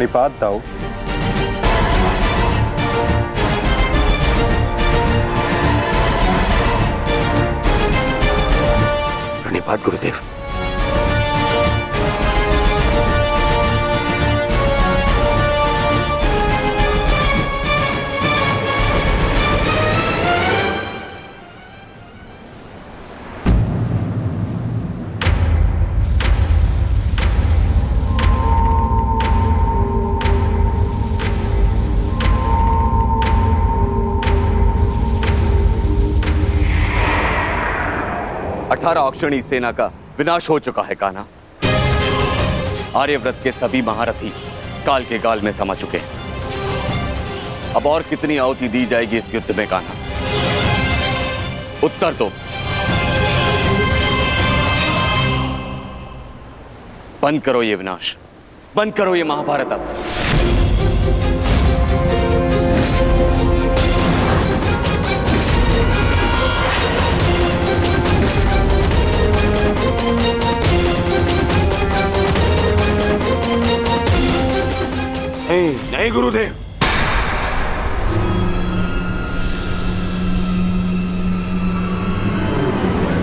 प्रणिपात दाऊ। प्रणिपात गुरुदेव। अक्षणी सेना का विनाश हो चुका है कान्हा। आर्यव्रत के सभी महारथी काल के गाल में समा चुके हैं। अब और कितनी आहुति दी जाएगी इस युद्ध में कान्हा? उत्तर दो। बंद करो ये विनाश, बंद करो ये महाभारत अब। नहीं गुरुदेव,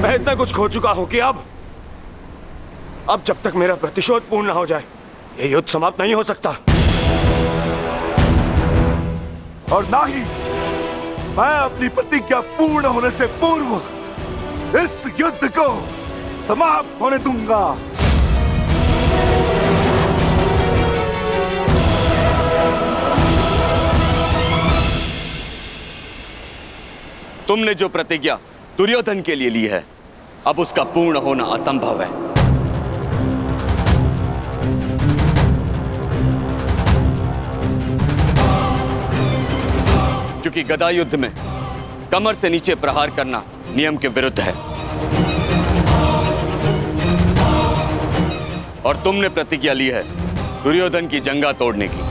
मैं इतना कुछ खो चुका हूं कि अब जब तक मेरा प्रतिशोध पूर्ण ना हो जाए यह युद्ध समाप्त नहीं हो सकता। और ना ही मैं अपनी प्रतिज्ञा पूर्ण होने से पूर्व इस युद्ध को समाप्त होने दूंगा। तुमने जो प्रतिज्ञा दुर्योधन के लिए ली है, अब उसका पूर्ण होना असंभव है। क्योंकि गदा युद्ध में कमर से नीचे प्रहार करना नियम के विरुद्ध है। और तुमने प्रतिज्ञा ली है दुर्योधन की जंगा तोड़ने की।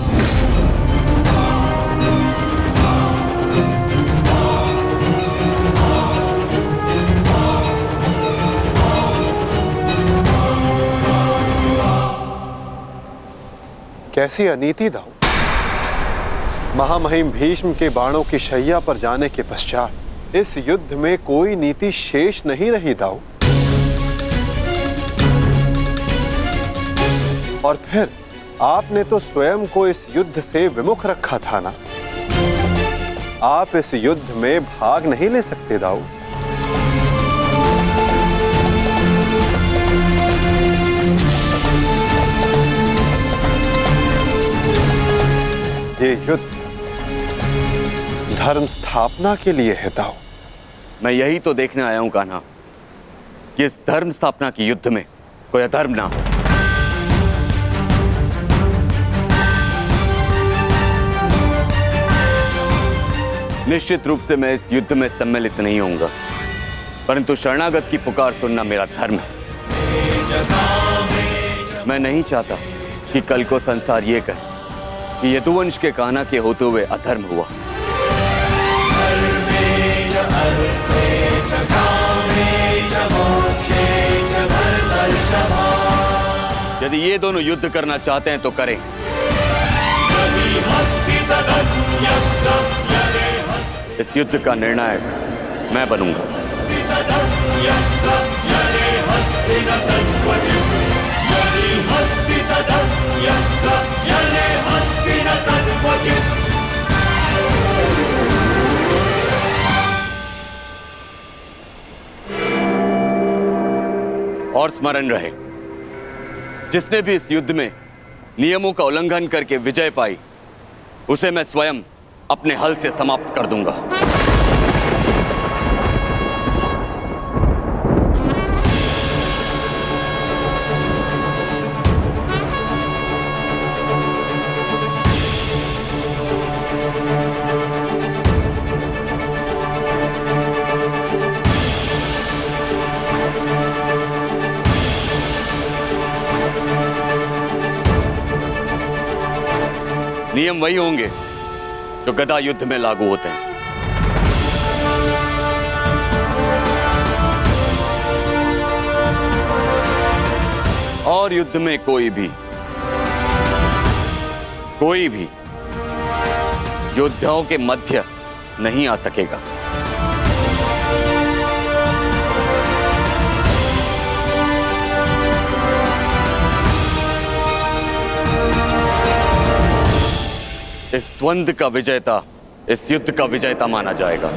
कैसी अनीति दाऊ। महामहिम भीष्म के बाणों की शैया पर जाने के पश्चात इस युद्ध में कोई नीति शेष नहीं रही दाऊ। और फिर आपने तो स्वयं को इस युद्ध से विमुख रखा था ना। आप इस युद्ध में भाग नहीं ले सकते दाऊ। ये युद्ध धर्म स्थापना के लिए है दाऊ। मैं यही तो देखने आया हूं कान्हा कि इस धर्म स्थापना की युद्ध में कोई अधर्म ना हो। निश्चित रूप से मैं इस युद्ध में सम्मिलित नहीं होऊंगा, परंतु शरणागत की पुकार सुनना मेरा धर्म है। मैं नहीं चाहता कि कल को संसार ये कहे कि यदुवंश के कान्हा के होते हुए अधर्म हुआ। यदि ये दोनों युद्ध करना चाहते हैं तो करें। इस युद्ध का निर्णायक मैं बनूंगा। और स्मरण रहे, जिसने भी इस युद्ध में नियमों का उल्लंघन करके विजय पाई, उसे मैं स्वयं अपने हल से समाप्त कर दूंगा। नियम वही होंगे जो गदा युद्ध में लागू होते हैं। और युद्ध में कोई भी कोई भी योद्धाओं के मध्य नहीं आ सकेगा। इस द्वंद्व का विजेता इस युद्ध का विजेता माना जाएगा।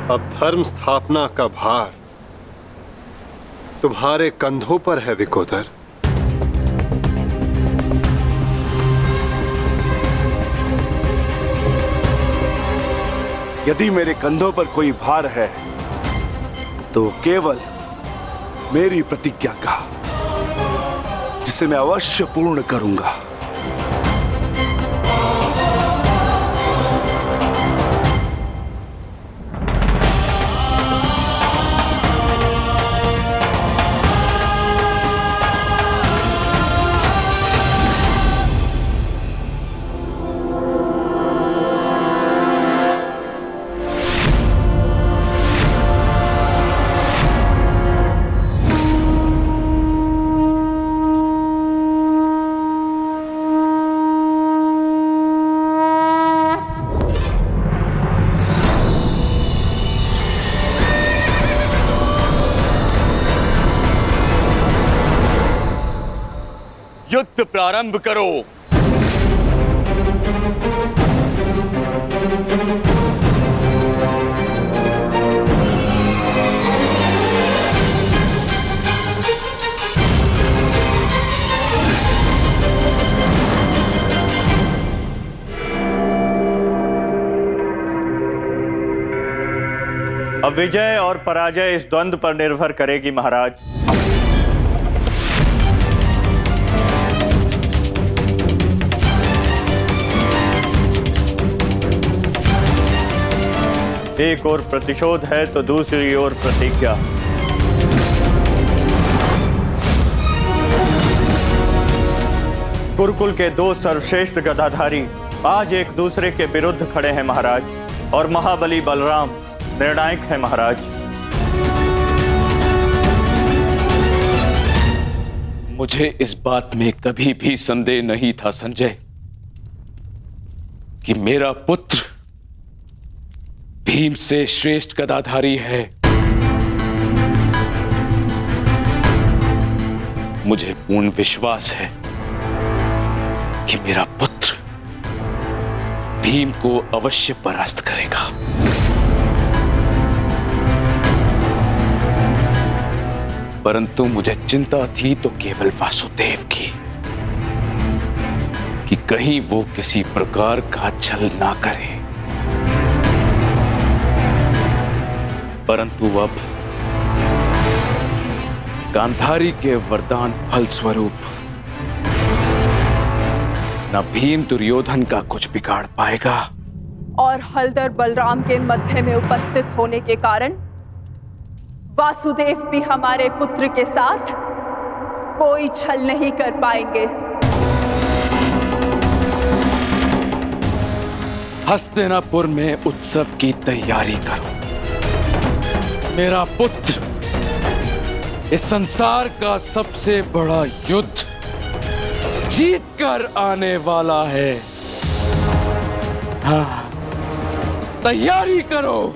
अब धर्म स्थापना का भार तुम्हारे कंधों पर है विकोदर। यदि मेरे कंधों पर कोई भार है तो केवल मेरी प्रतिज्ञा का, जिसे मैं अवश्य पूर्ण करूंगा। युद्ध प्रारंभ करो। अब विजय और पराजय इस द्वंद्व पर निर्भर करेगी महाराज। एक ओर प्रतिशोध है तो दूसरी ओर प्रतिज्ञा। गुरुकुल के दो सर्वश्रेष्ठ गदाधारी आज एक दूसरे के विरुद्ध खड़े हैं महाराज, और महाबली बलराम निर्णायक है महाराज। मुझे इस बात में कभी भी संदेह नहीं था संजय कि मेरा पुत्र भीम से श्रेष्ठ गदाधारी है। मुझे पूर्ण विश्वास है कि मेरा पुत्र भीम को अवश्य परास्त करेगा। परंतु मुझे चिंता थी तो केवल वासुदेव की, कि कहीं वो किसी प्रकार का छल ना करे। परंतु अब गांधारी के वरदान फलस्वरूप न भीम दुर्योधन का कुछ बिगाड़ पाएगा, और हलधर बलराम के मध्य में उपस्थित होने के कारण वासुदेव भी हमारे पुत्र के साथ कोई छल नहीं कर पाएंगे। हस्तिनापुर में उत्सव की तैयारी करो। मेरा पुत्र इस संसार का सबसे बड़ा युद्ध जीत कर आने वाला है। हाँ, तैयारी करो।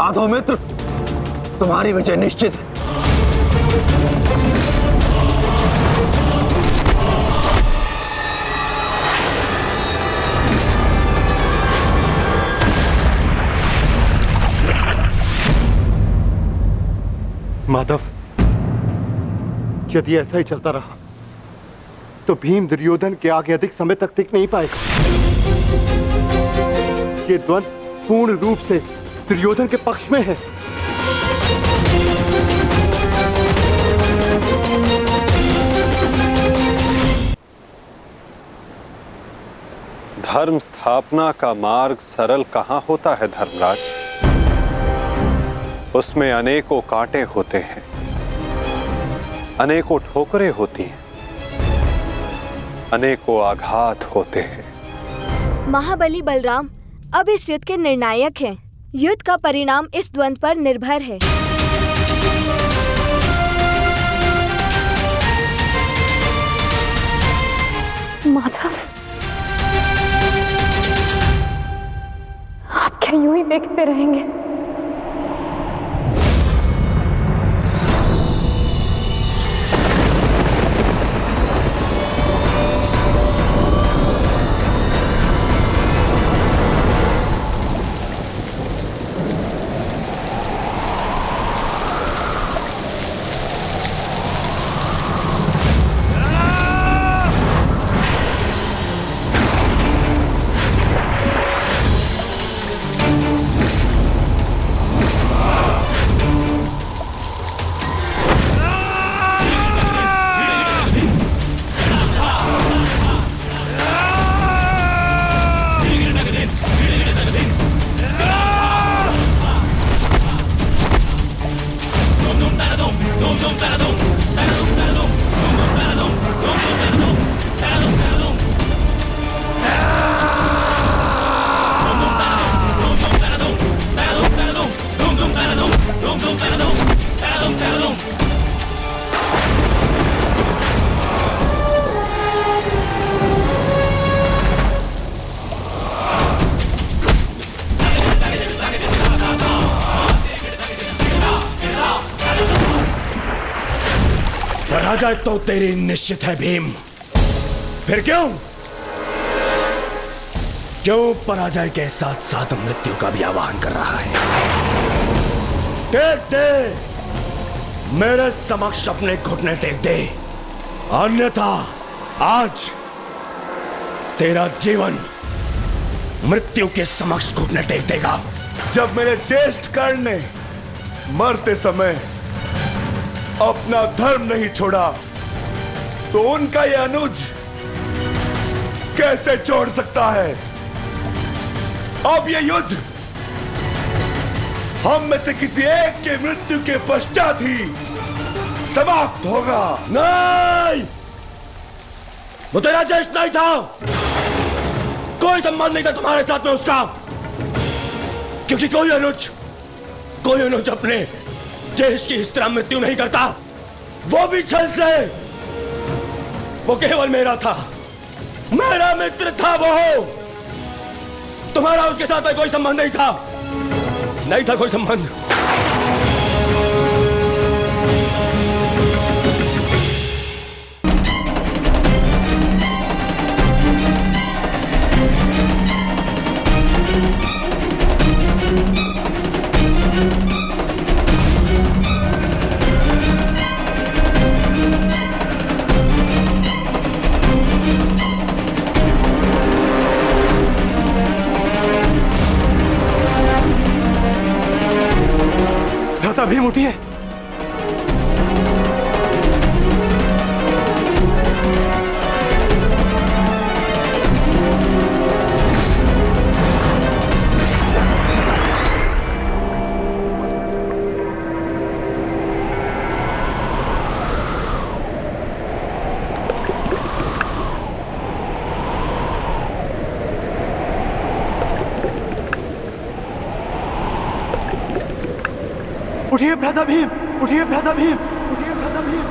साधो मित्र, तुम्हारी विजय निश्चित है। माधव, यदि ऐसा ही चलता रहा तो भीम दुर्योधन के आगे अधिक समय तक टिक नहीं पाएगा। ये द्वंद्व पूर्ण रूप से दुर्योधन के पक्ष में है। धर्म स्थापना का मार्ग सरल कहां होता है धर्मराज? उसमें अनेकों कांटे होते हैं, अनेकों ठोकरें होती हैं, अनेकों आघात होते हैं। महाबली बलराम अब इस युद्ध के निर्णायक हैं। युद्ध का परिणाम इस द्वंद्व पर निर्भर है। माधव, आप क्या यूं ही देखते रहेंगे? पराजय तो तेरी निश्चित है भीम। फिर क्यों पराजय के साथ साथ मृत्यु का भी आह्वान कर रहा है? टेक दे, मेरे समक्ष अपने घुटने टेक दे, अन्यथा आज तेरा जीवन मृत्यु के समक्ष घुटने टेक देगा। जब मेरे ज्येष्ठ कर्ण ने मरते समय अपना धर्म नहीं छोड़ा तो उनका यह अनुज कैसे छोड़ सकता है? अब यह युद्ध हम में से किसी एक के मृत्यु के पश्चात ही समाप्त होगा। नहीं, वो तेरा ज्येष्ठ नहीं था, कोई संबंध नहीं था तुम्हारे साथ में उसका, क्योंकि कोई अनुज अपने ज्येष्ठ की इस तरह मृत्यु नहीं करता, वो भी छल से। वो केवल मेरा था, मेरा मित्र था वो। तुम्हारा उसके साथ में कोई संबंध नहीं था कोई संबंध। भीम उठिए। उठिए भ्राता भीम, उठिए भ्राता भीम, उठिए भ्राता भीम।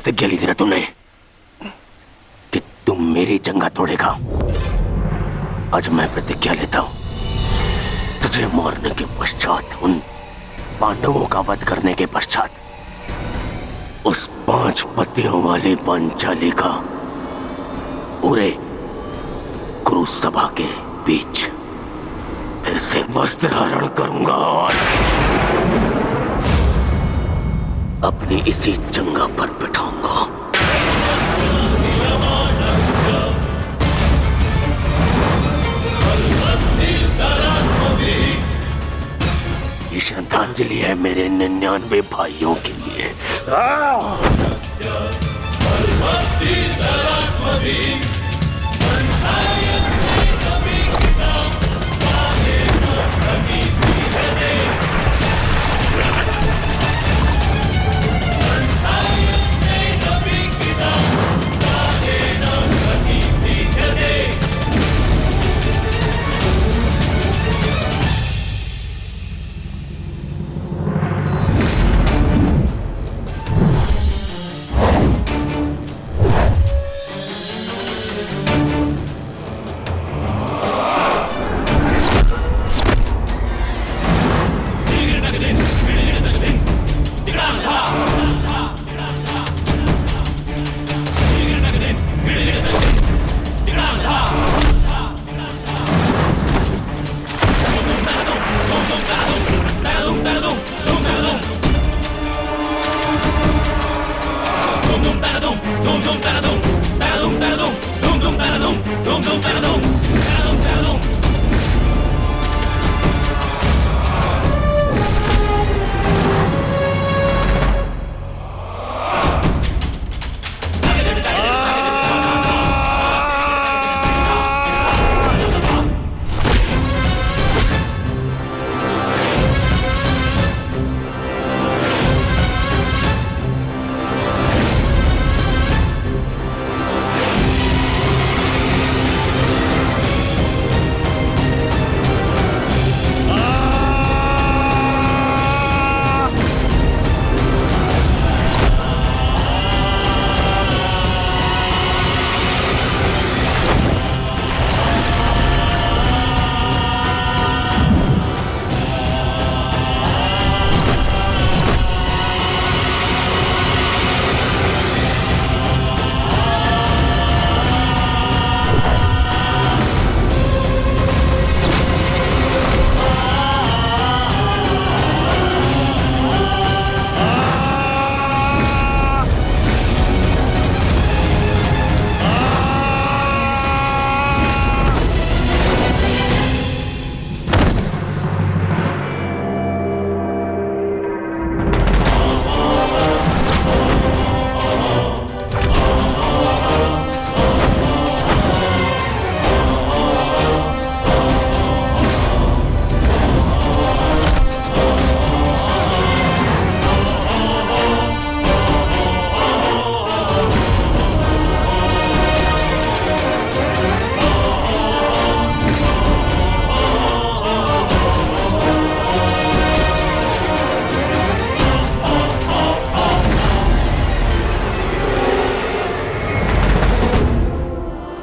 प्रतिज्ञा ली थी ना तुमने कि तुम मेरी जंगा तोड़ेगा। आज मैं प्रतिज्ञा लेता हूं, तुझे मारने के पश्चात, उन पांडवों का वध करने के पश्चात उस 5 पतियों वाली पांचाली का पूरे कुरु सभा के बीच फिर से वस्त्र धारण करूंगा और अपनी इसी जंगा पर बिठाऊंगा। ये श्रद्धांजलि है मेरे 99 भाइयों के लिए।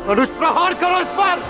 अनुज प्रहार करो इस पर।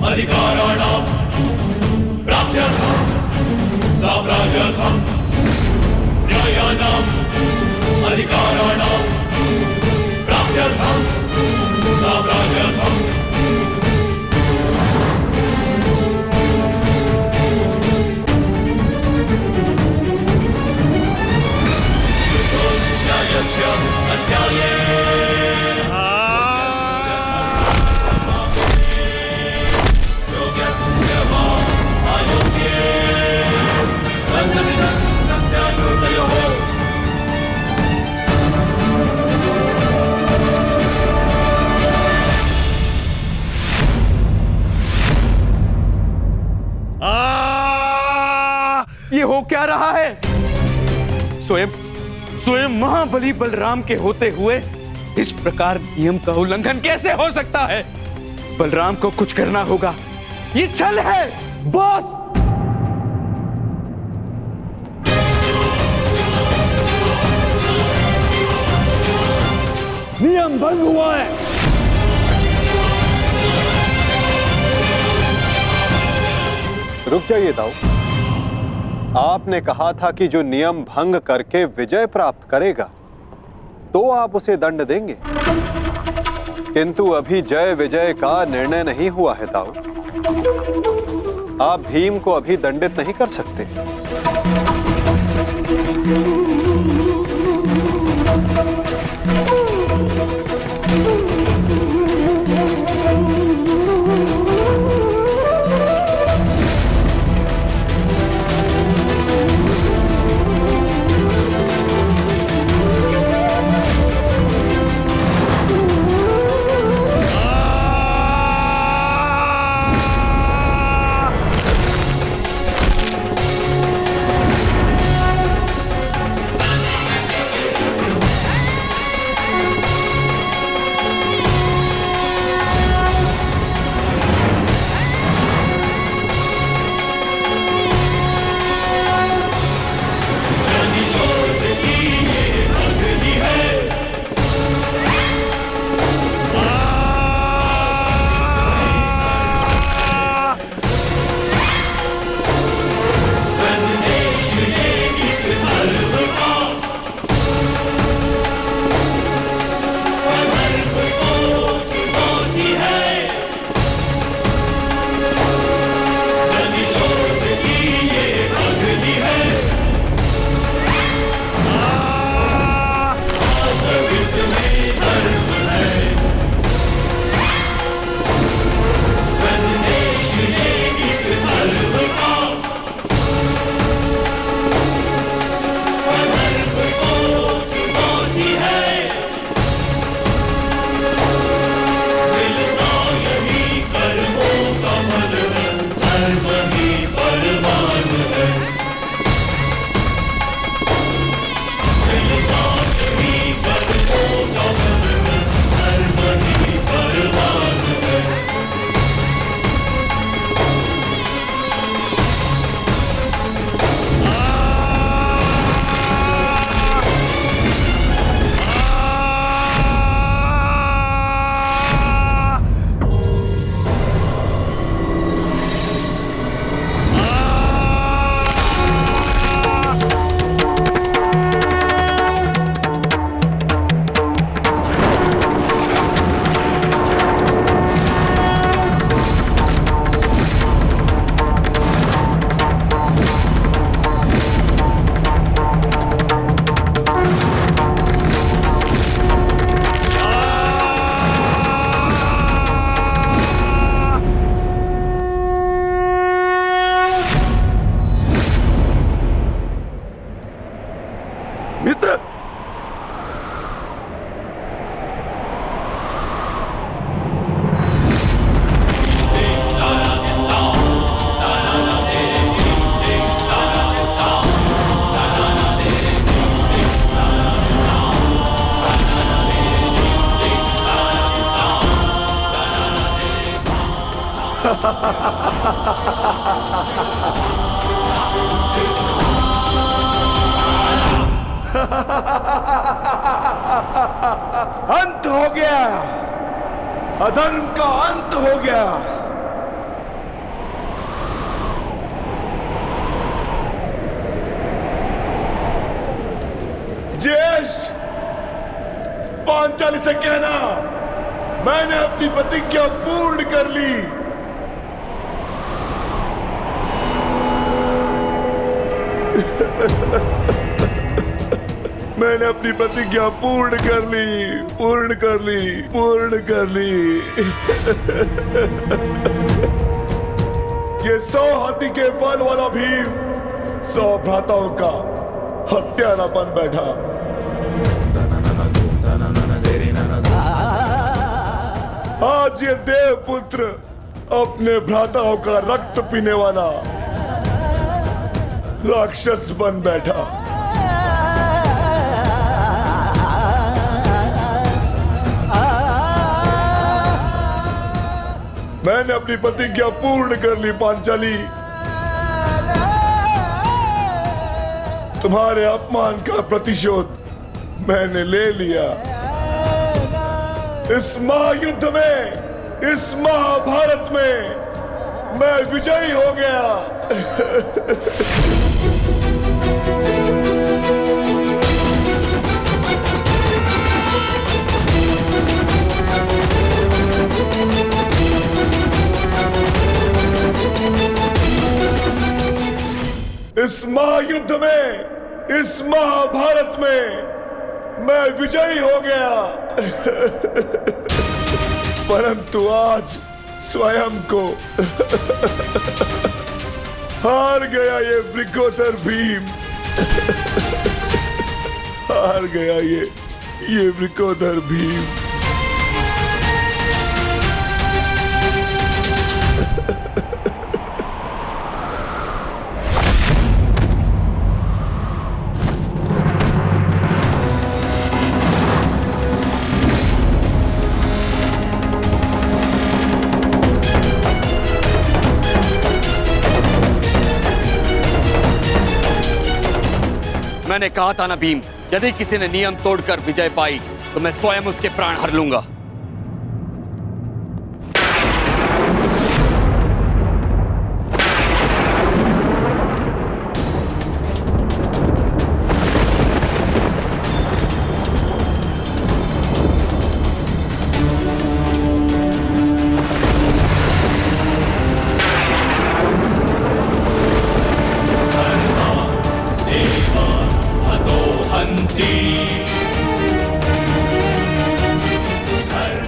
अधिकाराणां प्राप्त्यर्थं साम्राज्यर्थं न्यायानाम् अधिकाराणां प्राप्त्यर्थं साम्राज्यर्थं ये हो क्या रहा है? स्वयं महाबली बलराम के होते हुए इस प्रकार नियम का उल्लंघन कैसे हो सकता है? बलराम को कुछ करना होगा। ये छल है बॉस। नियम भंग हुआ है। रुक जाइए दाऊ। आपने कहा था कि जो नियम भंग करके विजय प्राप्त करेगा तो आप उसे दंड देंगे, किंतु अभी जय विजय का निर्णय नहीं हुआ है दाऊ। आप भीम को अभी दंडित नहीं कर सकते। मित्र, अंत हो गया, अधर्म का अंत हो गया। ज्येष्ठ, पांचाली से कहना मैंने अपनी प्रतिज्ञा पूर्ण कर ली। मैंने अपनी प्रतिज्ञा पूर्ण कर ली, पूर्ण कर ली, पूर्ण कर ली। ये 100 हाथी के बल वाला भीम 100 भ्राताओं का हत्यारा बन बैठा। आज ये देवपुत्र अपने भ्राताओं का रक्त पीने वाला राक्षस बन बैठा। मैंने अपनी प्रतिज्ञा पूर्ण कर ली पांचाली। तुम्हारे अपमान का प्रतिशोध मैंने ले लिया। इस महायुद्ध में, इस महाभारत में मैं विजयी हो गया। इस महायुद्ध में, इस महाभारत में मैं विजयी हो गया। परंतु आज स्वयं को हार गया ये वृकोदर भीम। हार गया ये वृकोदर भीम। मैंने कहा था ना भीम, यदि किसी ने नियम तोड़कर विजय पाई तो मैं स्वयं उसके प्राण हर लूंगा।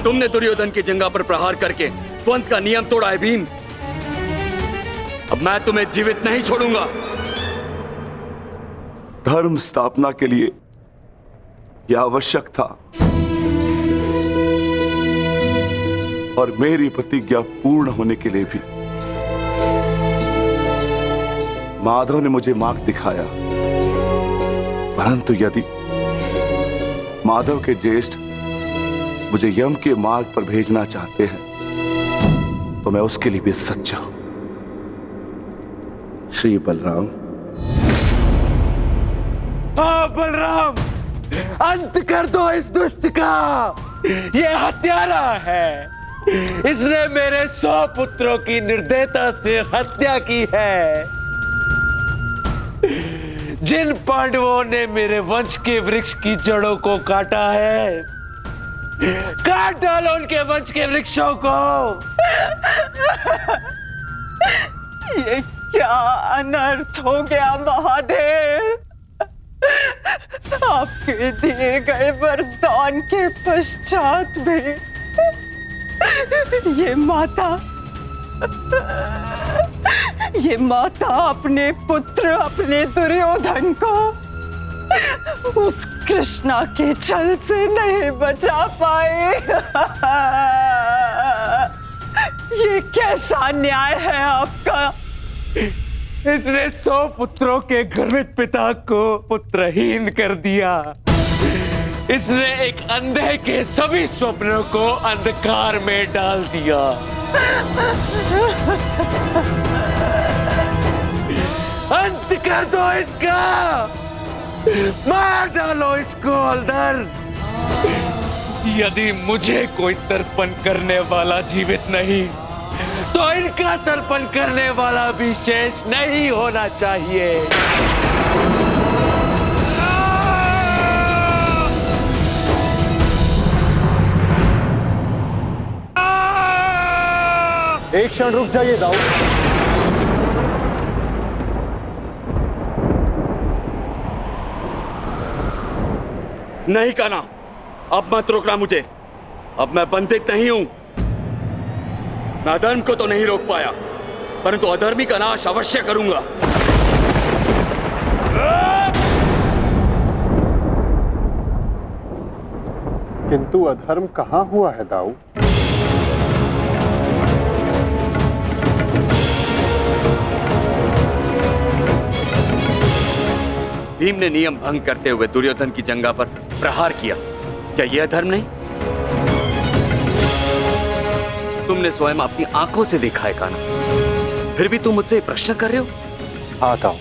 तुमने दुर्योधन की जंगा पर प्रहार करके द्वंद का नियम तोड़ा है भीम। अब मैं तुम्हें जीवित नहीं छोड़ूंगा। धर्म स्थापना के लिए यह आवश्यक था और मेरी प्रतिज्ञा पूर्ण होने के लिए भी। माधव ने मुझे मार्ग दिखाया, परंतु यदि माधव के ज्येष्ठ मुझे यम के मार्ग पर भेजना चाहते हैं तो मैं उसके लिए भी सच्चा हूं। श्री बलराम। हाँ बलराम, अंत कर दो इस दुष्ट का। ये हत्यारा है। इसने मेरे 100 पुत्रों की निर्दयता से हत्या की है। जिन पांडवों ने मेरे वंश के वृक्ष की जड़ों को काटा है, काट डालो उनके वंश के वृक्षों को। ये क्या अनर्थ हो गया महादेव। आपके दिए गए वरदान के पश्चात भी ये माता अपने पुत्र, अपने दुर्योधन को उस कृष्णा के छल से नहीं बचा पाए। ये कैसा न्याय है आपका। इसने 100 पुत्रों के गर्वित पिता को पुत्रहीन कर दिया। इसने एक अंधे के सभी स्वप्नों को अंधकार में डाल दिया। अंत कर दो इसका। मार डालो इसको अंदर। यदि मुझे कोई तर्पण करने वाला जीवित नहीं तो इनका तर्पण करने वाला भी शेष नहीं होना चाहिए। एक क्षण रुक जाइए दाऊ। नहीं कहना, अब मत रोकना मुझे। अब मैं बंधित नहीं हूं। मैं अधर्म को तो नहीं रोक पाया, परंतु अधर्मी का नाश अवश्य करूंगा। किंतु अधर्म कहां हुआ है दाऊ? भीम ने नियम भंग करते हुए दुर्योधन की जंघा पर प्रहार किया, क्या यह धर्म नहीं? तुमने स्वयं अपनी आंखों से देखा है कान्हा, फिर भी तुम मुझसे प्रश्न कर रहे हो? आता हूं,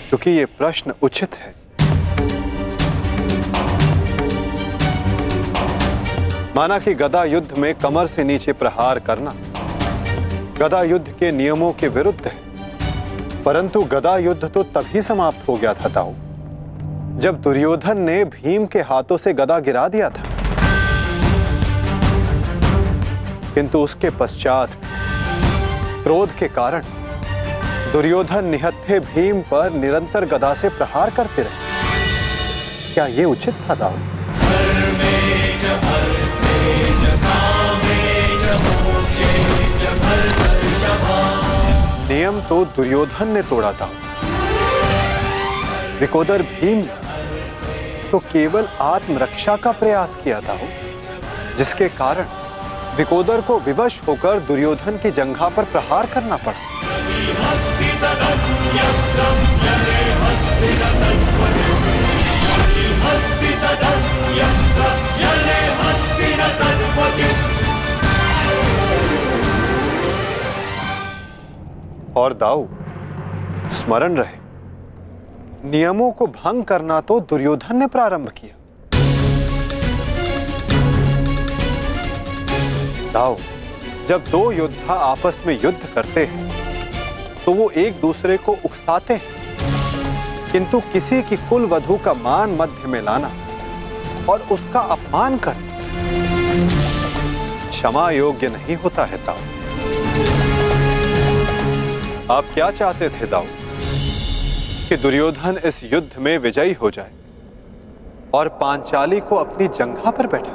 क्योंकि ये प्रश्न उचित है। माना कि गदा युद्ध में कमर से नीचे प्रहार करना गदा युद्ध के नियमों के विरुद्ध है, परंतु गदा युद्ध तो तभी समाप्त हो गया था ताऊ, जब दुर्योधन ने भीम के हाथों से गदा गिरा दिया था। किंतु उसके पश्चात क्रोध के कारण दुर्योधन निहत्थे भीम पर निरंतर गदा से प्रहार करते रहे। क्या यह उचित था ताऊ? नियम तो दुर्योधन ने तोड़ा था, विकोदर भीम ने तो केवल आत्मरक्षा का प्रयास किया था, जिसके कारण विकोदर को विवश होकर दुर्योधन की जंघा पर प्रहार करना पड़ा। और दाऊ, स्मरण रहे, नियमों को भंग करना तो दुर्योधन ने प्रारंभ किया। दाऊ, जब दो योद्धा आपस में युद्ध करते हैं तो वो एक दूसरे को उकसाते हैं, किंतु किसी की कुल वधू का मान मध्य में लाना और उसका अपमान करना क्षमा योग्य नहीं होता है ताऊ। आप क्या चाहते थे दाऊ? कि दुर्योधन इस युद्ध में विजयी हो जाए और पांचाली को अपनी जंघा पर बैठा?